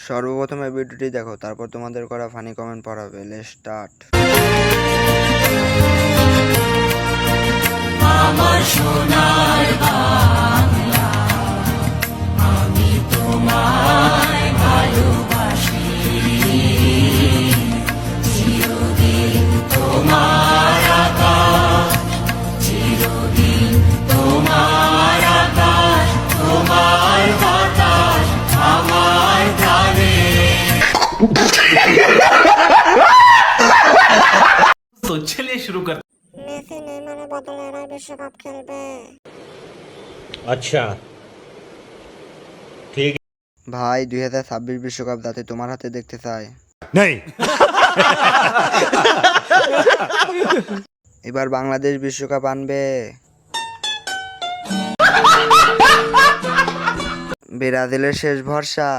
সর্বপ্রথমে ভিডিওটি দেখো, তারপর তোমাদের করা ফানি কমেন্ট পড়াবে। Let's start. আমার সোনার বাংলা, আমি তোমায় ভালোবাসি, চিরদিন তোমার আকাশ, চিরদিন তোমার আকাশ, তোমার বাতাস আমার প্রাণে। तो चलिए शुरू कर। মেসি নেইমারের বদলে এরাই বিশ্বকাপ খেলবে। अच्छा ठीक ভাই 2026 বিশ্বকাপ যাতে তোমার হাতে দেখতে চাই। नहीं এবার বাংলাদেশ বিশ্বকাপ আনবে। ব্রাজিলের শেষ ভরসা।